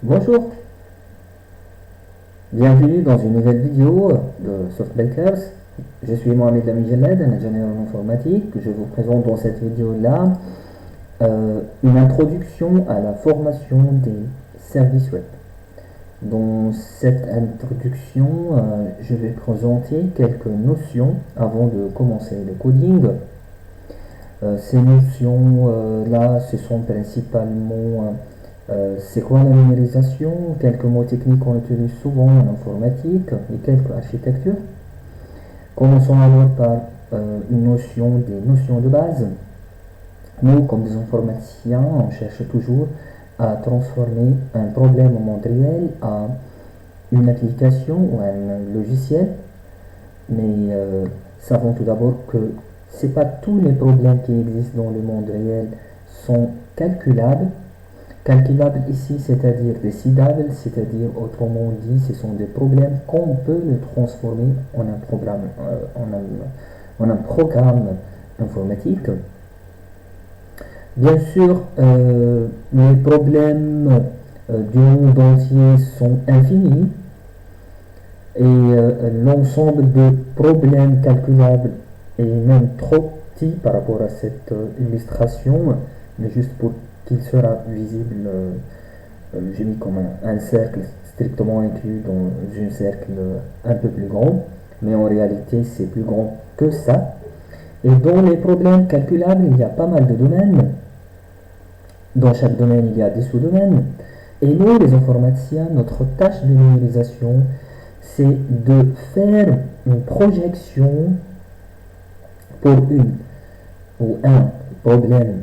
Bonjour, bienvenue dans une nouvelle vidéo de Softbakers. Je suis Mohamed Lamijelled, un ingénieur en informatique. Je vous présente dans cette vidéo-là une introduction à la formation des services web. Dans cette introduction, je vais présenter quelques notions avant de commencer le coding. Ces notions-là, ce sont principalement c'est quoi la numérisation, quelques mots techniques qu'on utilise souvent en informatique et quelques architectures. Commençons alors par des notions de base. Nous, comme des informaticiens, on cherche toujours à transformer un problème au monde réel à une application ou un logiciel, mais savons tout d'abord que c'est pas tous les problèmes qui existent dans le monde réel sont calculables. Calculable ici, c'est-à-dire décidable, c'est-à-dire autrement dit, ce sont des problèmes qu'on peut le transformer en un programme informatique. Bien sûr, les problèmes du monde entier sont infinis et l'ensemble de problèmes calculables est même trop petit par rapport à cette illustration, mais juste pour qu'il sera visible, j'ai mis comme un cercle strictement inclus dans un cercle un peu plus grand, mais en réalité c'est plus grand que ça. Et dans les problèmes calculables, il y a pas mal de domaines. Dans chaque domaine, il y a des sous-domaines. Et nous, les informaticiens, notre tâche de numérisation, c'est de faire une projection pour une ou un problème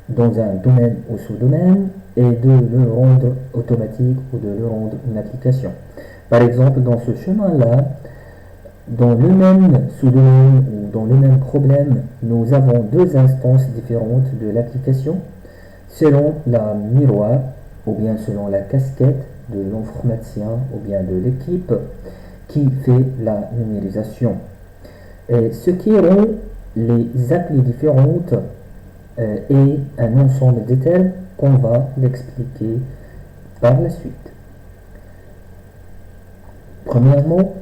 dans un domaine ou sous-domaine et de le rendre automatique ou de le rendre une application. Par exemple, dans ce chemin-là, dans le même sous-domaine ou dans le même problème, nous avons deux instances différentes de l'application selon la miroir ou bien selon la casquette de l'informaticien ou bien de l'équipe qui fait la numérisation. Et ce qui rend les applis différentes et un ensemble de termes qu'on va l'expliquer par la suite. Premièrement,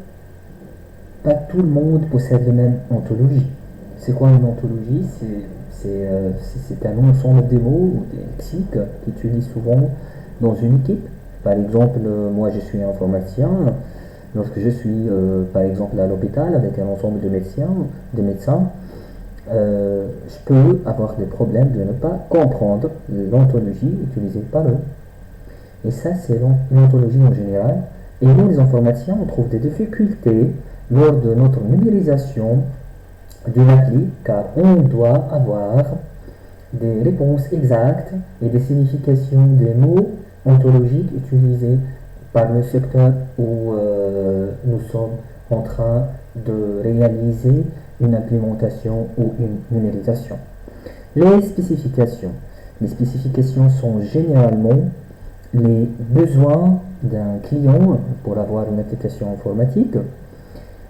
pas tout le monde possède la même ontologie. C'est quoi une ontologie? C'est un ensemble de mots ou des lexiques qui utilisent souvent dans une équipe. Par exemple, moi je suis informaticien. Lorsque je suis par exemple à l'hôpital avec un ensemble de médecins, je peux avoir des problèmes de ne pas comprendre l'ontologie utilisée par eux. Et ça, c'est l'ontologie en général. Et nous, les informaticiens, on trouve des difficultés lors de notre numérisation de l'appli, car on doit avoir des réponses exactes et des significations des mots ontologiques utilisés par le secteur où nous sommes en train de réaliser une implémentation ou une numérisation. Les spécifications. Les spécifications sont généralement les besoins d'un client pour avoir une application informatique.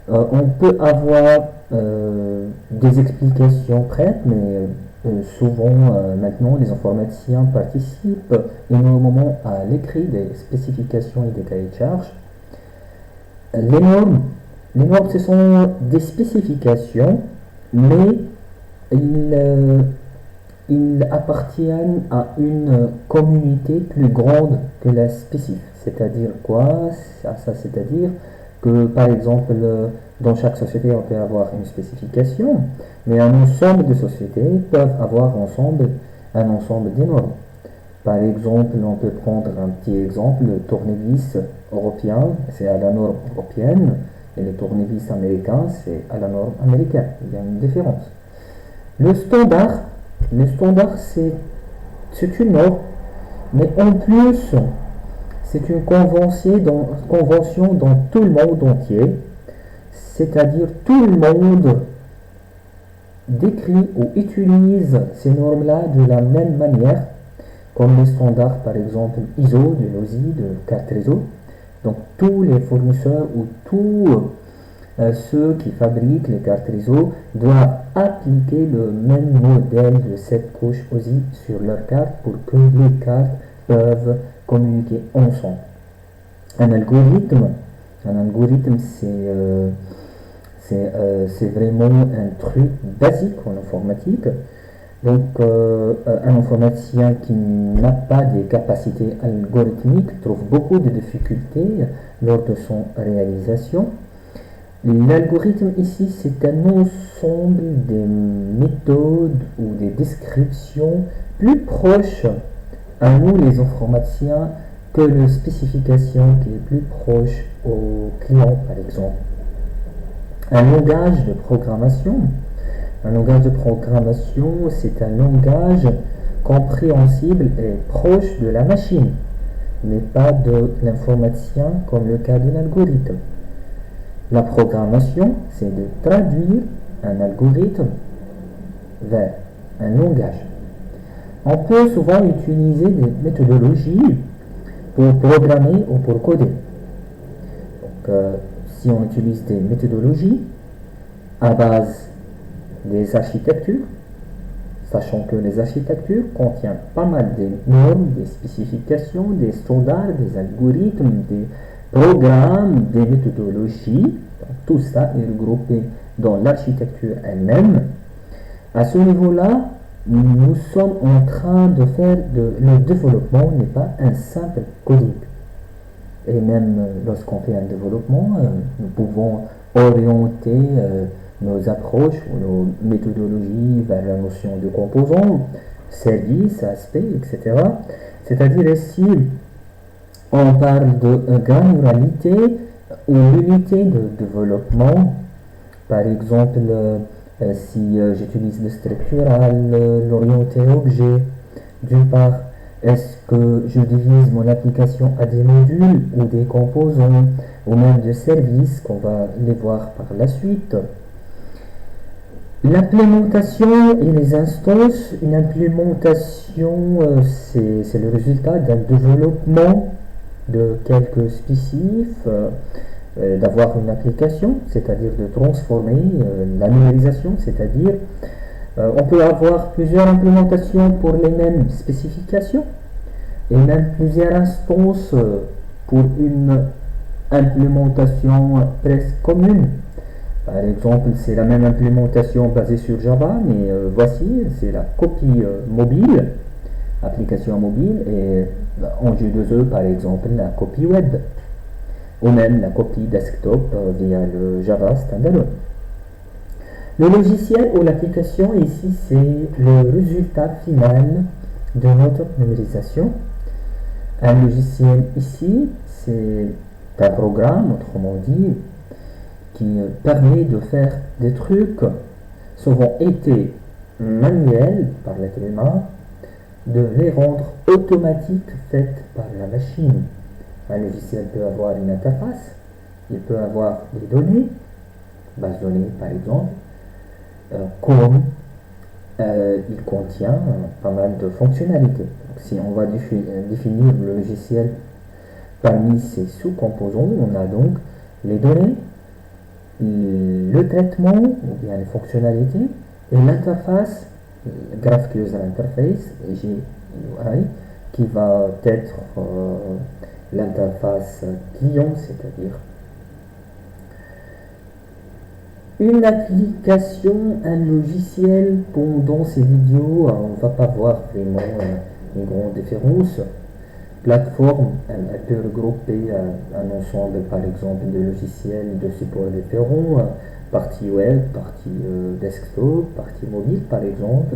On peut avoir des explications prêtes, mais souvent maintenant les informaticiens participent énormément à l'écrit des spécifications et des cahiers de charges. Les normes, les normes ce sont des spécifications, mais ils appartiennent à une communauté plus grande que la spécif. C'est-à-dire quoi? Ça c'est-à-dire que par exemple dans chaque société on peut avoir une spécification, mais un ensemble de sociétés peuvent avoir un ensemble de normes. Par exemple, on peut prendre un petit exemple, le tournevis européen, c'est à la norme européenne, et le tournevis américain, c'est à la norme américaine. Il y a une différence. Le standard, c'est une norme, mais en plus, c'est une convention dans tout le monde entier, c'est-à-dire tout le monde décrit ou utilise ces normes-là de la même manière, comme les standards par exemple ISO, de l'OSI, de carte réseau. Donc tous les fournisseurs ou tous ceux qui fabriquent les cartes réseau doivent appliquer le même modèle de cette couche OSI sur leur carte pour que les cartes peuvent communiquer ensemble. Un algorithme, c'est vraiment un truc basique en informatique. Donc, un informaticien qui n'a pas des capacités algorithmiques trouve beaucoup de difficultés lors de son réalisation. L'algorithme ici, c'est un ensemble des méthodes ou des descriptions plus proches à nous les informaticiens que la spécification qui est plus proche au client par exemple. Un langage de programmation. Un langage de programmation, c'est un langage compréhensible et proche de la machine, mais pas de l'informaticien comme le cas d'un algorithme. La programmation, c'est de traduire un algorithme vers un langage. On peut souvent utiliser des méthodologies pour programmer ou pour coder. Donc, si on utilise des méthodologies à base des architectures, sachant que les architectures contiennent pas mal de normes, des spécifications, des standards, des algorithmes, des programmes, des méthodologies. Donc, tout ça est regroupé dans l'architecture elle-même. À ce niveau-là, nous sommes en train de faire le développement n'est pas un simple coding. Et même lorsqu'on fait un développement, nous pouvons orienter nos approches ou nos méthodologies vers la notion de composants, services, aspects, etc. C'est-à-dire ici, on parle de granularité ou l'unité de développement. Par exemple, si j'utilise le structural, l'orienté objet, d'une part, est-ce que je divise mon application à des modules ou des composants ou même des services qu'on va les voir par la suite. L'implémentation et les instances, une implémentation, c'est le résultat d'un développement de quelques spécifs, d'avoir une application, c'est-à-dire de transformer la numérisation, c'est-à-dire on peut avoir plusieurs implémentations pour les mêmes spécifications et même plusieurs instances pour une implémentation presque commune. Par exemple, c'est la même implémentation basée sur Java, mais voici, c'est la copie mobile, application mobile, et en J2E, par exemple, la copie web, ou même la copie desktop via le Java Standalone. Le logiciel ou l'application ici, c'est le résultat final de notre numérisation. Un logiciel ici, c'est un programme, autrement dit, qui permet de faire des trucs souvent été manuels par l'être humain, de les rendre automatiques faites par la machine. Un logiciel peut avoir une interface, il peut avoir des données, base de données par exemple, comme il contient pas mal de fonctionnalités. Donc, si on va définir le logiciel parmi ces sous-composants, on a donc les données, le traitement ou bien les fonctionnalités et l'interface, Graphic User Interface, GUI, qui va être l'interface client, c'est-à-dire une application, un logiciel. Pendant ces vidéos, on ne va pas voir vraiment une grande différence. Plateforme, elle peut regrouper un ensemble, par exemple, de logiciels de support différents, partie web, partie desktop, partie mobile, par exemple,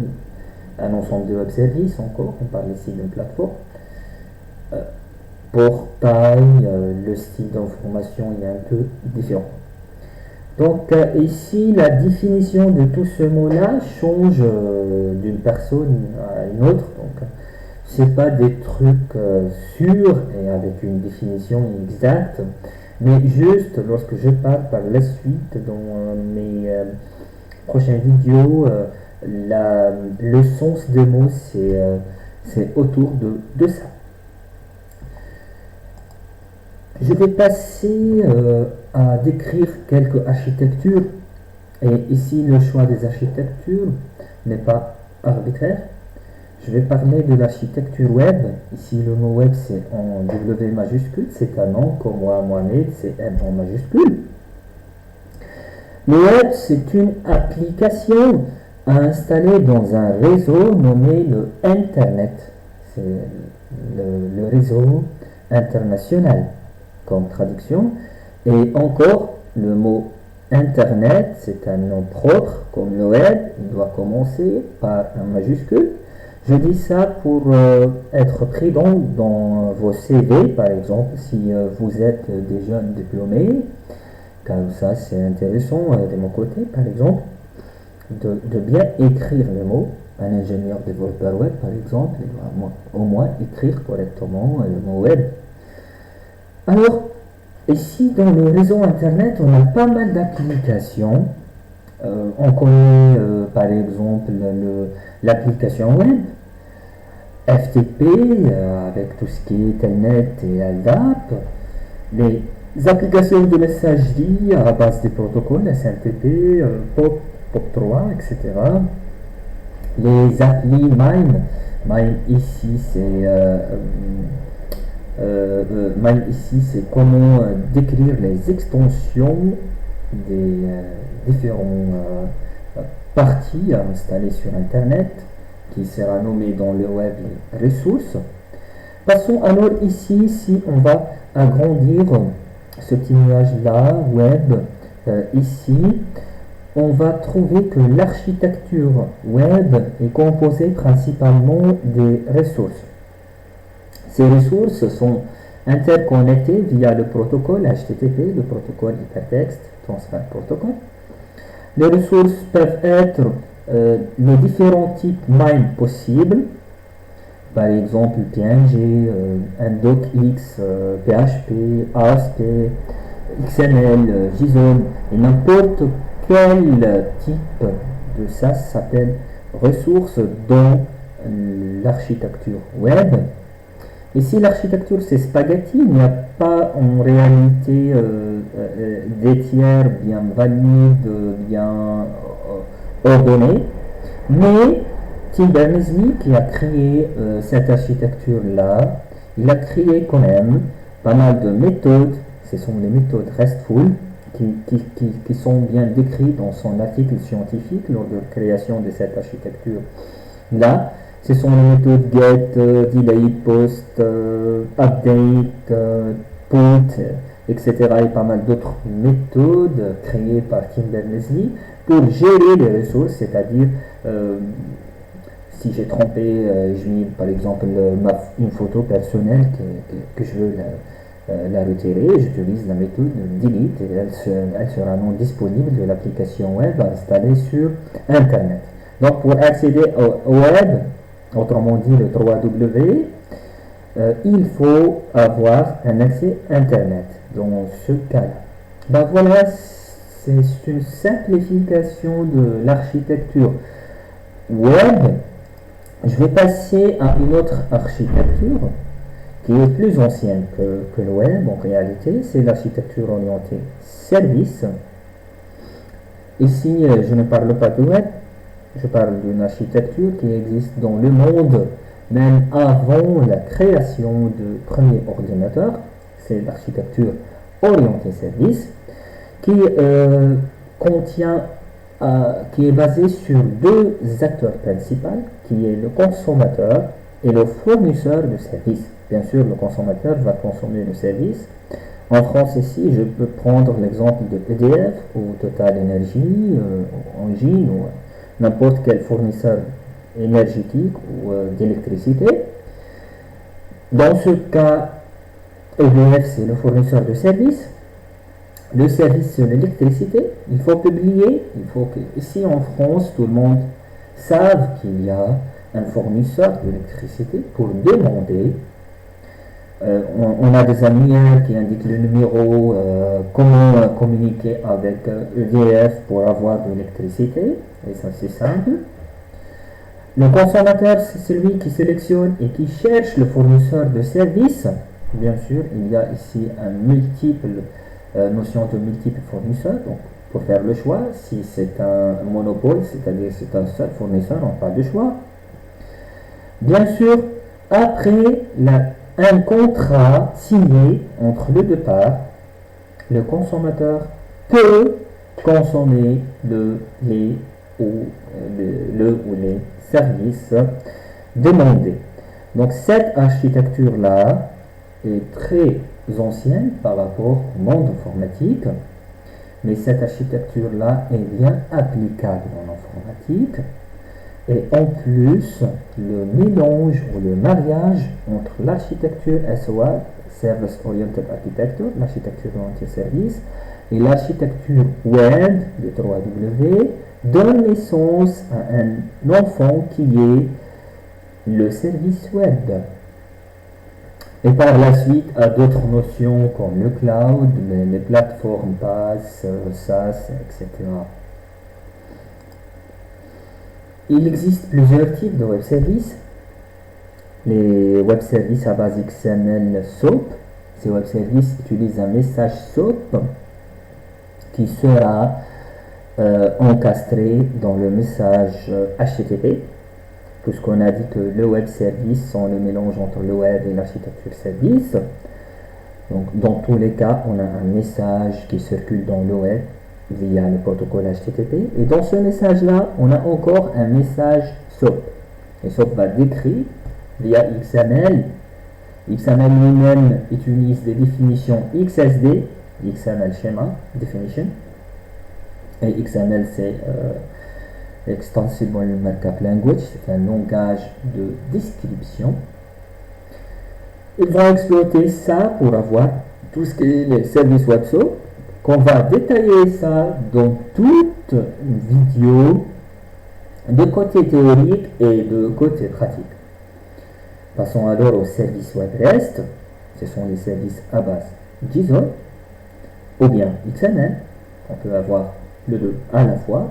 un ensemble de web services encore, on parle ici d'une plateforme. Portail, le style d'information est un peu différent. Donc ici, la définition de tout ce mot-là change d'une personne à une autre. Donc, c'est pas des trucs sûrs et avec une définition exacte, mais juste lorsque je parle par la suite dans mes prochaines vidéos, le sens des mots c'est autour de ça. Je vais passer à décrire quelques architectures, et ici le choix des architectures n'est pas arbitraire. Je vais parler de l'architecture web. Ici, le mot web, c'est en W majuscule, c'est un nom, comme moi, Mohamed, c'est M en majuscule. Le web, c'est une application à installer dans un réseau nommé le Internet. C'est le réseau international comme traduction. Et encore, le mot Internet, c'est un nom propre, comme le web, il doit commencer par un majuscule. Je dis ça pour être prudent dans vos CV, par exemple, si vous êtes des jeunes diplômés, car ça c'est intéressant de mon côté, par exemple, de bien écrire le mot. Un ingénieur développeur web, par exemple, il doit au moins écrire correctement le mot web. Alors, ici, dans le réseau Internet, on a pas mal d'applications. On connaît, par exemple, l'application web, FTP, avec tout ce qui est Telnet et LDAP, les applications de messagerie à base des protocoles SMTP, POP, POP3, etc. Les applis MIME, MIME ici c'est comment décrire les extensions des différentes parties à installer sur Internet, qui sera nommé dans le web les ressources. Passons alors ici, si on va agrandir cette image-là, web, ici, on va trouver que l'architecture web est composée principalement des ressources. Ces ressources sont interconnectées via le protocole HTTP, le protocole Hypertext Transfer Protocol. Les ressources peuvent être les différents types MIME possibles, par exemple PNG, un docx, PHP, ASP, XML, JSON, et n'importe quel type de ça s'appelle ressources dans l'architecture web. Ici, l'architecture, c'est spaghetti. Il n'y a pas en réalité des tiers bien valides, bien ordonnés. Mais Tim Berners-Lee, qui a créé cette architecture-là, il a créé quand même pas mal de méthodes. Ce sont les méthodes RESTful qui sont bien décrites dans son article scientifique lors de la création de cette architecture-là. Ce sont les méthodes get, delay, post, update, put, etc. et pas mal d'autres méthodes créées par Tim Berners-Lee pour gérer les ressources, c'est-à-dire si j'ai trompé, je mets par exemple une photo personnelle que je veux la retirer, j'utilise la méthode delete et elle sera non disponible de l'application web installée sur Internet. Donc pour accéder au web, autrement dit le 3W, il faut avoir un accès Internet dans ce cas-là. Ben voilà, c'est une simplification de l'architecture web. Je vais passer à une autre architecture qui est plus ancienne que le web en réalité, c'est l'architecture orientée service. Ici, je ne parle pas de web, je parle d'une architecture qui existe dans le monde même avant la création du premier ordinateur. C'est l'architecture orientée service qui contient qui est basée sur deux acteurs principaux, qui est le consommateur et le fournisseur de services. Bien sûr, le consommateur va consommer le service. En France, ici, je peux prendre l'exemple de EDF ou Total Energy, Engie ou n'importe quel fournisseur énergétique ou d'électricité. Dans ce cas, EDF, c'est le fournisseur de services. Le service, c'est l'électricité. Il faut publier. Il faut que, ici en France, tout le monde sache qu'il y a un fournisseur d'électricité pour demander. On a des amis qui indiquent le numéro, comment communiquer avec EDF pour avoir de l'électricité. Et ça, c'est simple. Le consommateur, c'est celui qui sélectionne et qui cherche le fournisseur de services. Bien sûr, il y a ici un multiple notion de multiples fournisseurs. Donc, pour faire le choix, si c'est un monopole, c'est-à-dire c'est un seul fournisseur, on n'a pas de choix. Bien sûr, après un contrat signé entre les deux parts, le consommateur peut consommer ou les services demandés. Donc cette architecture-là est très ancienne par rapport au monde informatique, mais cette architecture-là est bien applicable en informatique. Et en plus, le mélange ou le mariage entre l'architecture SOA, Service Oriented Architecture, l'architecture orientée service, et l'architecture web de 3W donne naissance à un enfant qui est le service web. Et par la suite à d'autres notions comme le cloud, les plateformes PaaS, SaaS, etc. Il existe plusieurs types de web services. Les web services à base XML SOAP. Ces web services utilisent un message SOAP qui sera encastré dans le message HTTP, puisqu'on a dit que le web service sont le mélange entre le web et l'architecture service. Donc, dans tous les cas, on a un message qui circule dans le web via le protocole HTTP. Et dans ce message-là, on a encore un message SOAP. Et SOAP va décrire via XML. XML lui-même utilise des définitions XSD, XML Schema Definition. Et XML, c'est Extensible Markup Language, c'est un langage de description. Ils vont exploiter ça pour avoir tout ce qui est les services web SOAP, qu'on va détailler ça dans toute une vidéo de côté théorique et de côté pratique. Passons alors aux services web REST. Ce sont les services à base JSON ou bien XML. On peut avoir le deux à la fois.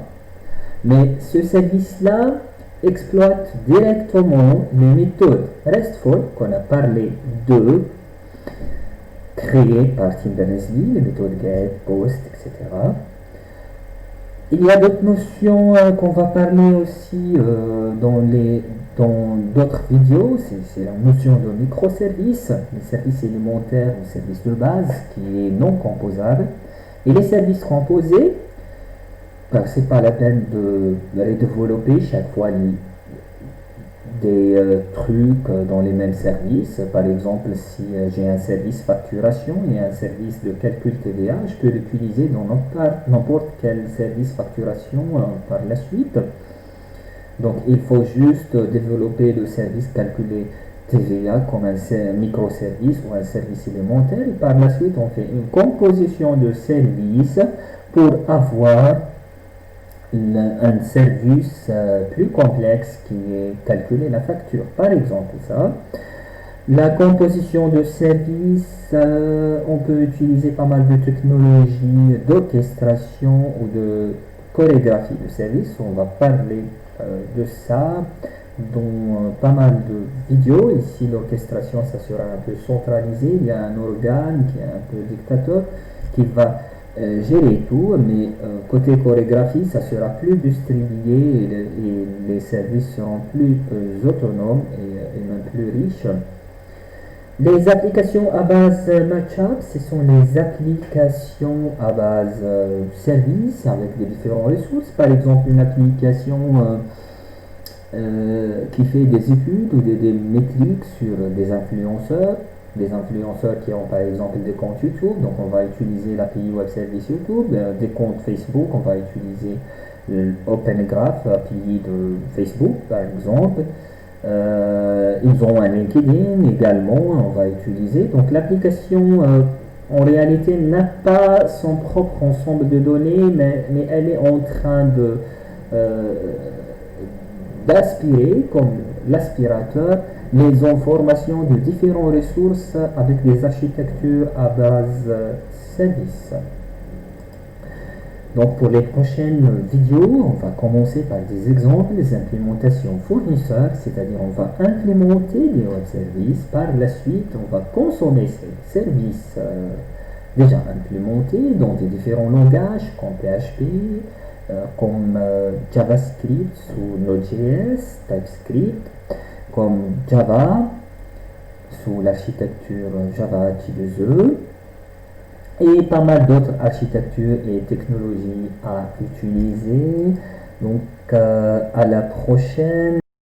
Mais ce service-là exploite directement les méthodes RESTful qu'on a parlé de, créées par Tim Berners-Lee, les méthodes GET, POST, etc. Il y a d'autres notions qu'on va parler aussi dans d'autres vidéos. C'est la notion de microservices, les services élémentaires ou services de base qui est non composable. Et les services composés, c'est pas la peine de les développer chaque fois des trucs dans les mêmes services. Par exemple, si j'ai un service facturation et un service de calcul TVA, je peux l'utiliser dans n'importe quel service facturation par la suite. Donc il faut juste développer le service calculé TVA comme un microservice ou un service élémentaire, et par la suite on fait une composition de services pour avoir un service plus complexe qui est calculer la facture. Par exemple, ça. La composition de services, on peut utiliser pas mal de technologies d'orchestration ou de chorégraphie de services. On va parler de ça dans pas mal de vidéos. Ici, l'orchestration, ça sera un peu centralisé. Il y a un organe qui est un peu dictateur qui va gérer tout, mais côté chorégraphie, ça sera plus distribué et les services seront plus autonomes et même plus riches. Les applications à base Matchup, ce sont les applications à base service avec des différentes ressources. Par exemple, une application qui fait des études ou des métriques sur des influenceurs qui ont par exemple des comptes YouTube, donc on va utiliser l'API Web Service YouTube, des comptes Facebook, on va utiliser l'OpenGraph, API de Facebook par exemple. Ils ont un LinkedIn également, on va utiliser. Donc l'application en réalité n'a pas son propre ensemble de données, mais elle est en train d'aspirer, comme l'aspirateur, les informations de différentes ressources avec des architectures à base service. Donc pour les prochaines vidéos, on va commencer par des exemples, des implémentations fournisseurs, c'est-à-dire on va implémenter des web services. Par la suite, on va consommer ces services déjà implémentés dans des différents langages comme PHP, comme JavaScript ou Node.js, TypeScript. comme Java, sous l'architecture Java J2E, et pas mal d'autres architectures et technologies à utiliser. Donc à la prochaine.